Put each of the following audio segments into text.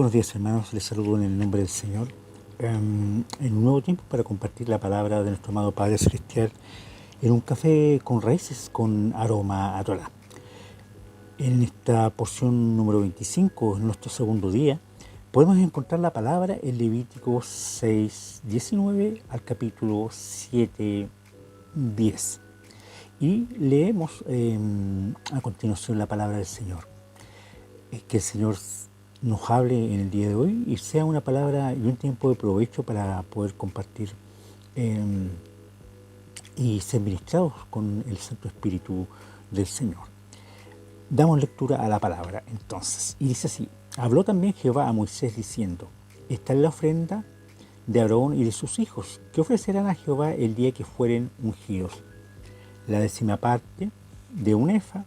Buenos días, hermanos, les saludo en el nombre del Señor en un nuevo tiempo para compartir la palabra de nuestro amado Padre Celestial en un café con raíces con aroma a Torah. En esta porción número 25, en nuestro segundo día, podemos encontrar la palabra en Levítico 6:19 al capítulo 7:10 y leemos a continuación la palabra del Señor. Que el Señor nos hable en el día de hoy y sea una palabra y un tiempo de provecho para poder compartir y ser ministrados con el Santo Espíritu del Señor. Damos lectura a la palabra entonces, y dice así: habló también Jehová a Moisés diciendo: esta es la ofrenda de Aarón y de sus hijos, que ofrecerán a Jehová el día que fueren ungidos. La 10ª parte de un efa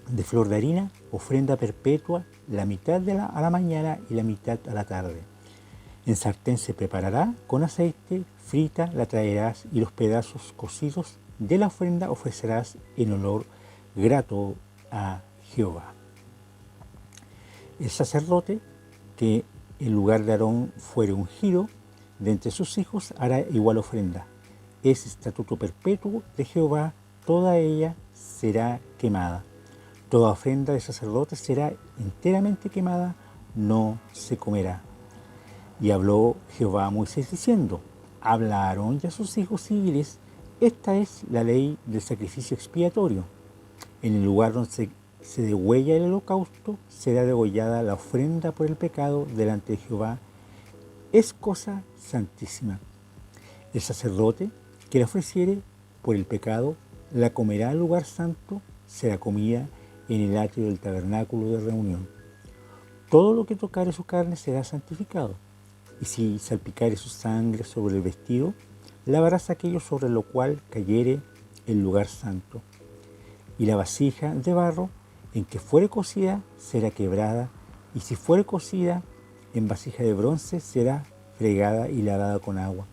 de flor de harina, ofrenda perpetua, la mitad a la mañana y la mitad a la tarde. En sartén se preparará con aceite, frita la traerás y los pedazos cocidos de la ofrenda ofrecerás en olor grato a Jehová. El sacerdote que en lugar de Aarón fuere ungido de entre sus hijos hará igual ofrenda. Es estatuto perpetuo de Jehová, toda ella será quemada. Toda ofrenda de sacerdote será enteramente quemada, no se comerá. Y habló Jehová a Moisés diciendo: habla a Aarón y a sus hijos y diles: esta es la ley del sacrificio expiatorio. En el lugar donde se degüella el holocausto, será degollada la ofrenda por el pecado delante de Jehová. Es cosa santísima. El sacerdote que la ofreciere por el pecado, la comerá al lugar santo, será comida en el atrio del tabernáculo de reunión. Todo lo que tocare su carne será santificado, y si salpicare su sangre sobre el vestido, lavarás aquello sobre lo cual cayere el lugar santo. Y la vasija de barro en que fuere cocida será quebrada, y si fuere cocida en vasija de bronce será fregada y lavada con agua.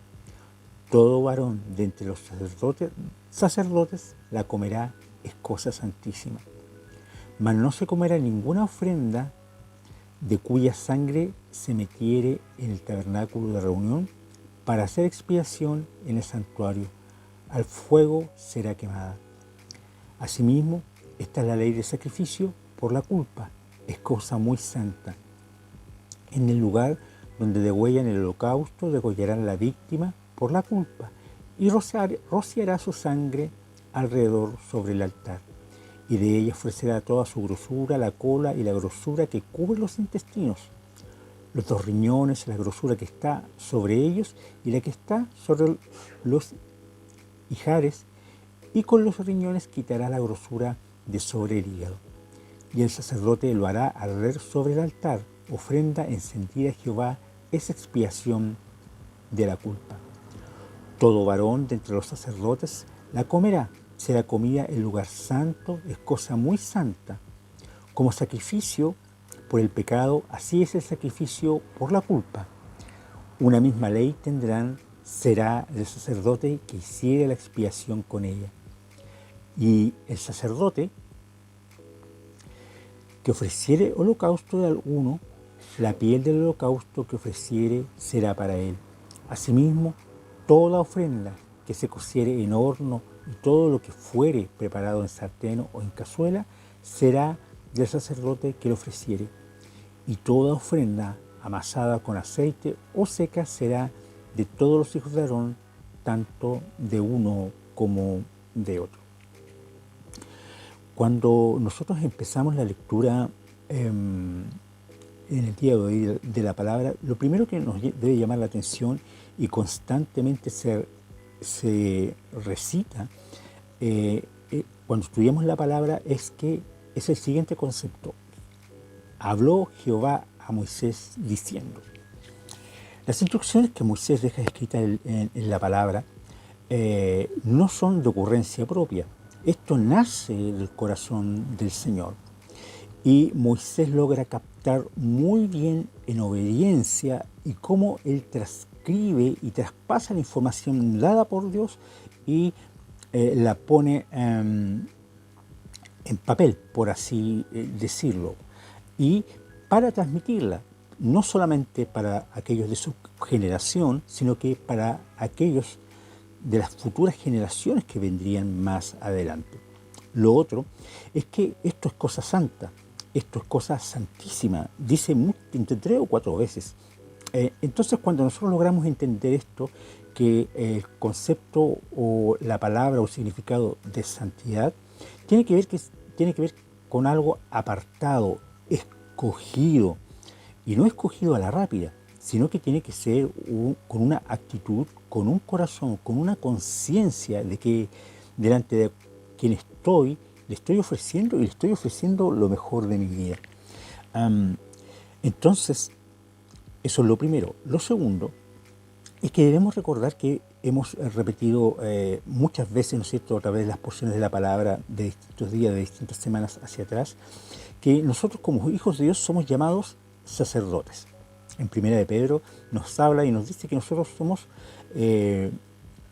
Todo varón de entre los sacerdotes la comerá, es cosa santísima. Mas no se comerá ninguna ofrenda de cuya sangre se metiere en el tabernáculo de reunión para hacer expiación en el santuario. Al fuego será quemada. Asimismo, esta es la ley de sacrificio por la culpa. Es cosa muy santa. En el lugar donde degüellan el holocausto, degollarán la víctima por la culpa y rociará su sangre alrededor sobre el altar. Y de ella ofrecerá toda su grosura, la cola y la grosura que cubre los intestinos, los 2 riñones, la grosura que está sobre ellos y la que está sobre los ijares, y con los riñones quitará la grosura de sobre el hígado. Y el sacerdote lo hará arder sobre el altar, ofrenda encendida a Jehová, es expiación de la culpa. Todo varón de entre los sacerdotes la comerá. Será comida en lugar santo, es cosa muy santa. Como sacrificio por el pecado, así es el sacrificio por la culpa. Una misma ley tendrán, será el sacerdote que hiciere la expiación con ella. Y el sacerdote que ofreciere holocausto de alguno, la piel del holocausto que ofreciere será para él. Asimismo, toda ofrenda que se cociere en horno y todo lo que fuere preparado en sartén o en cazuela será del sacerdote que lo ofreciere. Y toda ofrenda amasada con aceite o seca será de todos los hijos de Aarón, tanto de uno como de otro. Cuando nosotros empezamos la lectura en el día de hoy de la palabra, lo primero que nos debe llamar la atención y constantemente se recita cuando estudiamos la palabra es que es el siguiente concepto: habló Jehová a Moisés diciendo. Las instrucciones que Moisés deja escritas en la palabra no son de ocurrencia propia. Esto nace del corazón del Señor. Y Moisés logra captar muy bien en obediencia y cómo él transcribe y traspasa la información dada por Dios y la pone en papel, por así decirlo. Y para transmitirla, no solamente para aquellos de su generación, sino que para aquellos de las futuras generaciones que vendrían más adelante. Lo otro es que esto es cosa santa, esto es cosa santísima, dice entre 3 o 4 veces. Entonces, cuando nosotros logramos entender esto, que el concepto o la palabra o el significado de santidad tiene que ver con algo apartado, escogido, y no escogido a la rápida, sino que tiene que ser con una actitud, con un corazón, con una conciencia de que delante de quien estoy, le estoy ofreciendo y le estoy ofreciendo lo mejor de mi vida. Entonces, eso es lo primero. Lo segundo es que debemos recordar que hemos repetido muchas veces, ¿no es cierto?, a través de las porciones de la palabra de distintos días, de distintas semanas hacia atrás, que nosotros como hijos de Dios somos llamados sacerdotes. En Primera de Pedro nos habla y nos dice que nosotros somos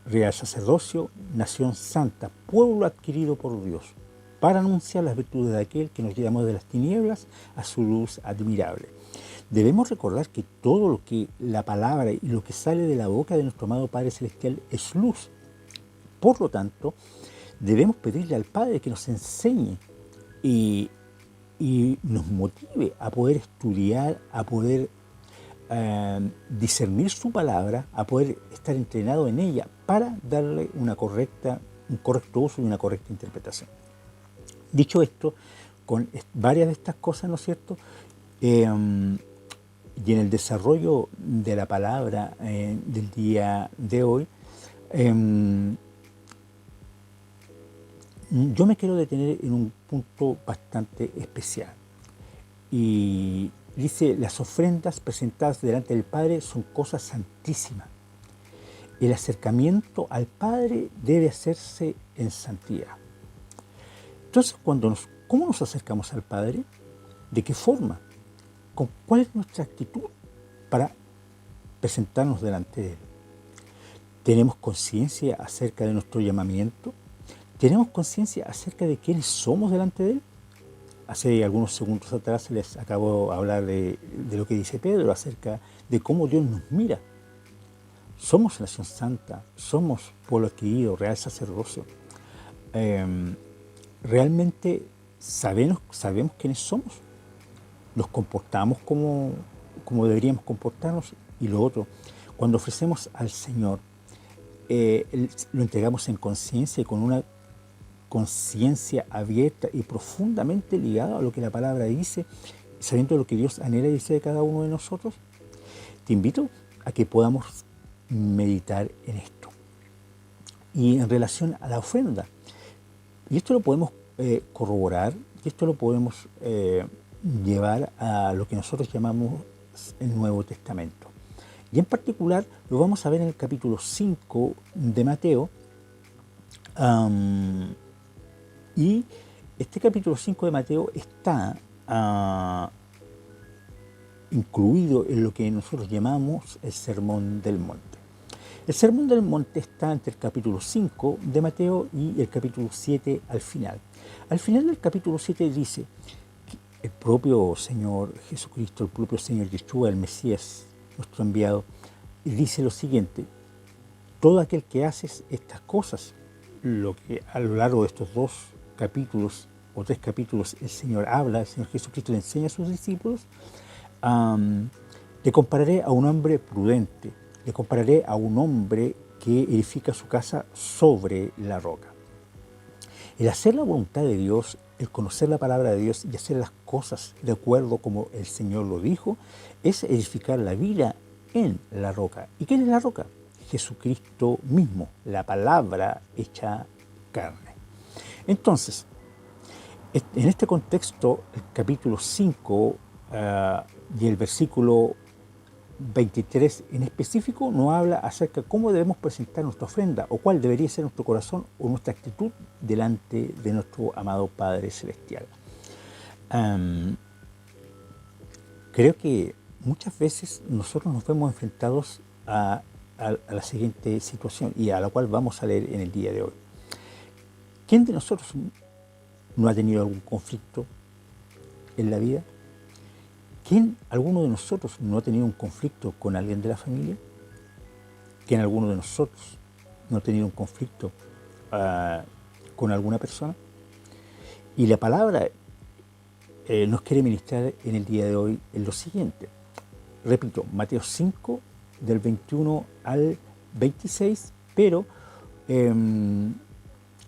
real sacerdocio, nación santa, pueblo adquirido por Dios, para anunciar las virtudes de aquel que nos llamó de las tinieblas a su luz admirable. Debemos recordar que todo lo que la palabra y lo que sale de la boca de nuestro amado Padre Celestial es luz. Por lo tanto, debemos pedirle al Padre que nos enseñe y nos motive a poder estudiar, a poder discernir su palabra, a poder estar entrenado en ella para darle un correcto uso y una correcta interpretación. Dicho esto, con varias de estas cosas, ¿no es cierto?, y en el desarrollo de la palabra del día de hoy, yo me quiero detener en un punto bastante especial. Y dice, las ofrendas presentadas delante del Padre son cosas santísimas. El acercamiento al Padre debe hacerse en santidad. Entonces, ¿cómo nos acercamos al Padre? ¿De qué forma? ¿Cuál es nuestra actitud para presentarnos delante de Él? ¿Tenemos conciencia acerca de nuestro llamamiento? ¿Tenemos conciencia acerca de quiénes somos delante de Él? Hace algunos segundos atrás les acabo de hablar de lo que dice Pedro acerca de cómo Dios nos mira. Somos nación santa, somos pueblo adquirido, real sacerdocio. Realmente sabemos quiénes somos. Nos comportamos como deberíamos comportarnos. Y lo otro, cuando ofrecemos al Señor, lo entregamos en conciencia y con una conciencia abierta y profundamente ligada a lo que la palabra dice, sabiendo lo que Dios anhela y dice de cada uno de nosotros. Te invito a que podamos meditar en esto. Y en relación a la ofrenda, y esto lo podemos corroborar, y esto lo podemos llevar a lo que nosotros llamamos el Nuevo Testamento. Y en particular lo vamos a ver en el capítulo 5 de Mateo. Y este capítulo 5 de Mateo está incluido en lo que nosotros llamamos el Sermón del Monte. El Sermón del Monte está entre el capítulo 5 de Mateo y el capítulo 7 al final. Al final del capítulo 7 dice que el propio Señor Jesucristo, el propio Señor Yeshua, el Mesías, nuestro enviado, dice lo siguiente: todo aquel que hace estas cosas, lo que a lo largo de estos 2 capítulos o 3 capítulos el Señor habla, el Señor Jesucristo le enseña a sus discípulos, le compararé a un hombre prudente, le compararé a un hombre que edifica su casa sobre la roca. El hacer la voluntad de Dios, el conocer la palabra de Dios y hacer las cosas de acuerdo como el Señor lo dijo, es edificar la vida en la roca. ¿Y quién es la roca? Jesucristo mismo, la palabra hecha carne. Entonces, en este contexto, el capítulo 5 y el versículo 23 en específico nos habla acerca de cómo debemos presentar nuestra ofrenda o cuál debería ser nuestro corazón o nuestra actitud delante de nuestro amado Padre Celestial. Creo que muchas veces nosotros nos vemos enfrentados a la siguiente situación y a la cual vamos a leer en el día de hoy. ¿Quién de nosotros no ha tenido algún conflicto en la vida? ¿Quién, alguno de nosotros, no ha tenido un conflicto con alguien de la familia? ¿Quién, alguno de nosotros, no ha tenido un conflicto con alguna persona? Y la palabra nos quiere ministrar en el día de hoy en lo siguiente. Repito, Mateo 5, del 21 al 26, pero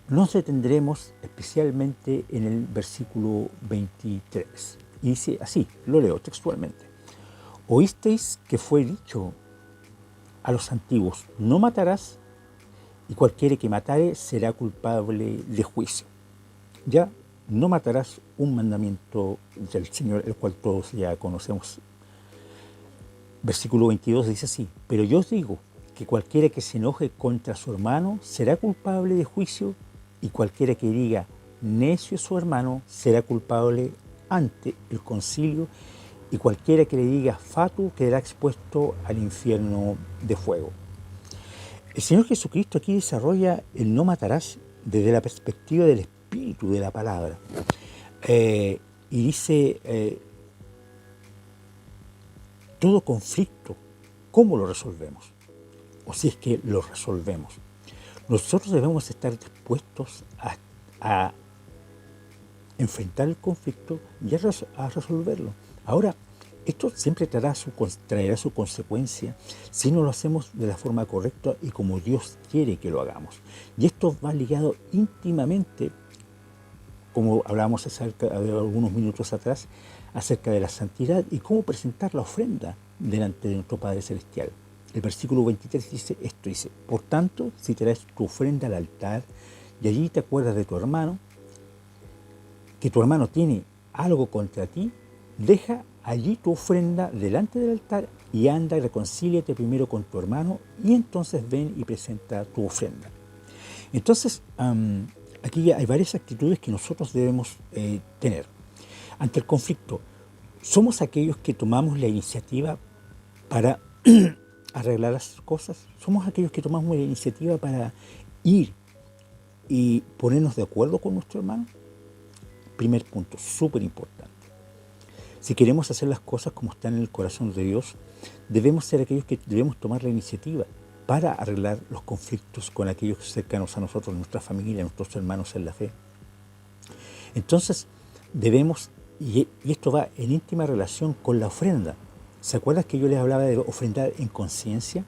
nos detendremos especialmente en el versículo 23. Y dice así, lo leo textualmente. Oísteis que fue dicho a los antiguos, no matarás, y cualquiera que matare será culpable de juicio. Ya no matarás, un mandamiento del Señor, el cual todos ya conocemos. Versículo 22 dice así, pero yo os digo que cualquiera que se enoje contra su hermano será culpable de juicio, y cualquiera que diga necio a su hermano será culpable ante el concilio, y cualquiera que le diga fatu quedará expuesto al infierno de fuego. El Señor Jesucristo aquí desarrolla el no matarás desde la perspectiva del espíritu de la palabra. Y dice, todo conflicto, ¿cómo lo resolvemos? O si es que lo resolvemos. Nosotros debemos estar dispuestos a enfrentar el conflicto y a resolverlo. Ahora, esto siempre traerá su consecuencia si no lo hacemos de la forma correcta y como Dios quiere que lo hagamos. Y esto va ligado íntimamente, como hablábamos acerca de algunos minutos atrás, acerca de la santidad y cómo presentar la ofrenda delante de nuestro Padre Celestial. El versículo 23 dice esto, dice, por tanto, si traes tu ofrenda al altar y allí te acuerdas de tu hermano, que tu hermano tiene algo contra ti, deja allí tu ofrenda delante del altar y anda y reconcíliate primero con tu hermano y entonces ven y presenta tu ofrenda. Entonces, aquí hay varias actitudes que nosotros debemos tener. Ante el conflicto, ¿somos aquellos que tomamos la iniciativa para arreglar las cosas? ¿Somos aquellos que tomamos la iniciativa para ir y ponernos de acuerdo con nuestro hermano? Primer punto, súper importante. Si queremos hacer las cosas como están en el corazón de Dios, debemos ser aquellos que debemos tomar la iniciativa para arreglar los conflictos con aquellos cercanos a nosotros, nuestra familia, nuestros hermanos en la fe. Entonces, debemos, y esto va en íntima relación con la ofrenda. ¿Se acuerdan que yo les hablaba de ofrendar en conciencia,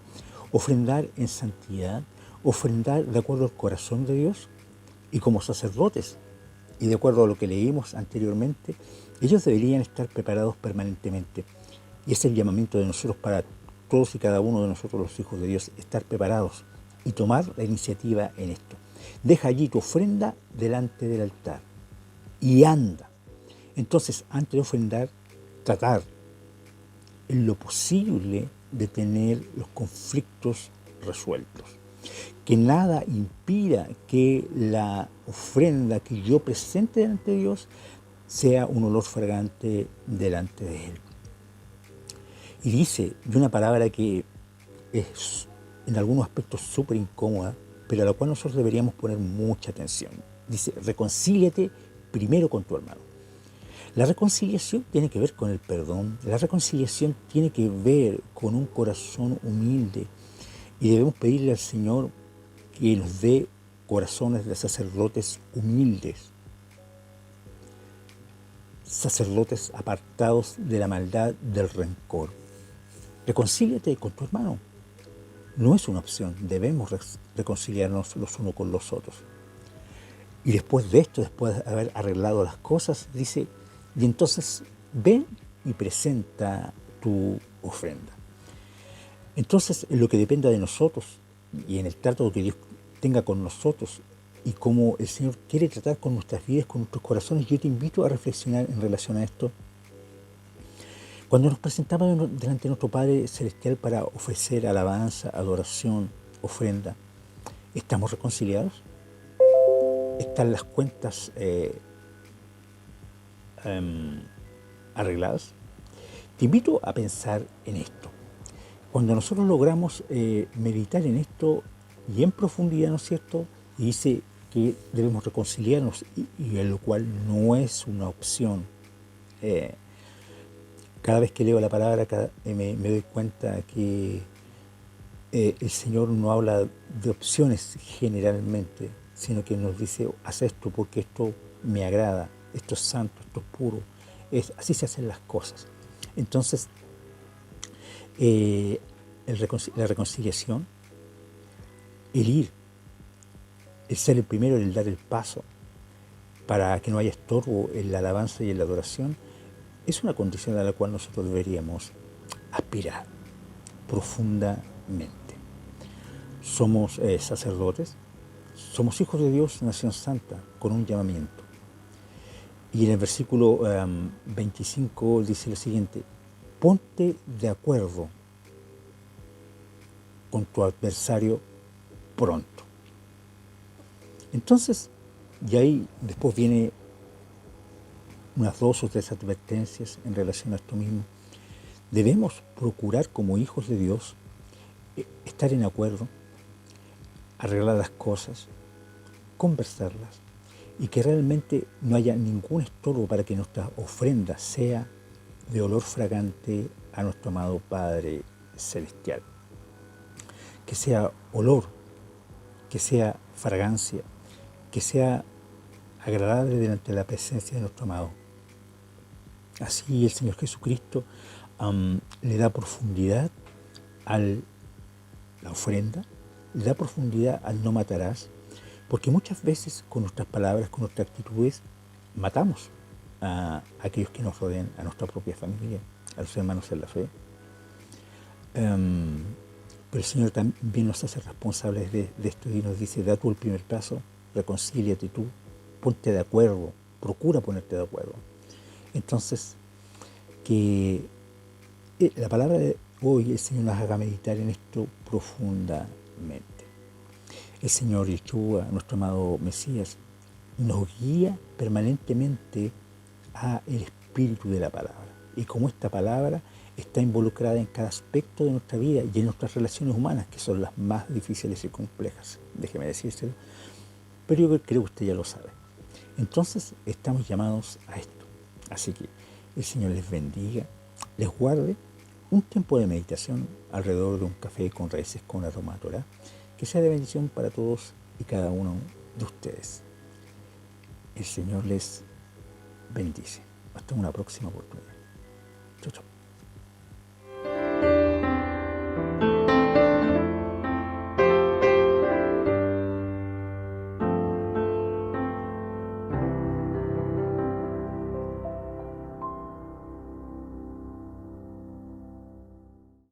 ofrendar en santidad, ofrendar de acuerdo al corazón de Dios? Y como sacerdotes, y de acuerdo a lo que leímos anteriormente, ellos deberían estar preparados permanentemente. Y ese es el llamamiento de nosotros para todos y cada uno de nosotros, los hijos de Dios, estar preparados y tomar la iniciativa en esto. Deja allí tu ofrenda delante del altar y anda. Entonces, antes de ofrendar, tratar en lo posible de tener los conflictos resueltos. Que nada impida que la ofrenda que yo presente delante de Dios sea un olor fragante delante de Él. Y dice, de una palabra que es en algunos aspectos súper incómoda, pero a la cual nosotros deberíamos poner mucha atención. Dice, reconcíliate primero con tu hermano. La reconciliación tiene que ver con el perdón, la reconciliación tiene que ver con un corazón humilde y debemos pedirle al Señor que nos dé corazones de sacerdotes humildes, sacerdotes apartados de la maldad del rencor. Reconcíliate con tu hermano. No es una opción, debemos reconciliarnos los unos con los otros. Y después de esto, después de haber arreglado las cosas, dice, y entonces ven y presenta tu ofrenda. Entonces, en lo que dependa de nosotros y en el trato que Dios tenga con nosotros y como el Señor quiere tratar con nuestras vidas, con nuestros corazones, yo te invito a reflexionar en relación a esto. Cuando nos presentamos delante de nuestro Padre Celestial para ofrecer alabanza, adoración, ofrenda, ¿estamos reconciliados? ¿Están las cuentas arregladas? Te invito a pensar en esto. Cuando nosotros logramos meditar en esto y en profundidad, ¿no es cierto? Y dice que debemos reconciliarnos y en lo cual no es una opción Cada vez que leo la palabra me doy cuenta que el Señor no habla de opciones generalmente, sino que nos dice, haz esto porque esto me agrada, esto es santo, esto es puro, así se hacen las cosas. Entonces, eh, la reconciliación, el ir, el ser el primero, el dar el paso, para que no haya estorbo en la alabanza y en la adoración, es una condición a la cual nosotros deberíamos aspirar profundamente. Somos sacerdotes, somos hijos de Dios, nación santa, con un llamamiento. Y en el versículo 25 dice lo siguiente: ponte de acuerdo con tu adversario pronto. Entonces, y ahí después viene unas 2 o 3 advertencias en relación a esto mismo. Debemos procurar como hijos de Dios estar en acuerdo, arreglar las cosas, conversarlas, y que realmente no haya ningún estorbo para que nuestra ofrenda sea de olor fragante a nuestro amado Padre Celestial. Que sea olor, que sea fragancia, que sea agradable delante de la presencia de nuestro amado. Así el Señor Jesucristo le da profundidad a la ofrenda, le da profundidad al no matarás, porque muchas veces con nuestras palabras, con nuestras actitudes, matamos a aquellos que nos rodean, a nuestra propia familia, a los hermanos en la fe. Pero el Señor también nos hace responsables de esto y nos dice, da tú el primer paso, reconcíliate tú, ponte de acuerdo, procura ponerte de acuerdo. Entonces, que la palabra de hoy, el Señor nos haga meditar en esto profundamente. El Señor Yeshua, nuestro amado Mesías, nos guía permanentemente a el espíritu de la palabra. Y como esta palabra está involucrada en cada aspecto de nuestra vida y en nuestras relaciones humanas, que son las más difíciles y complejas, déjeme decírselo, pero yo creo que usted ya lo sabe. Entonces estamos llamados a esto. Así que el Señor les bendiga, les guarde un tiempo de meditación alrededor de un café con raíces con aroma a Torah, que sea de bendición para todos y cada uno de ustedes. El Señor les bendice. Hasta una próxima oportunidad. Chau, chau.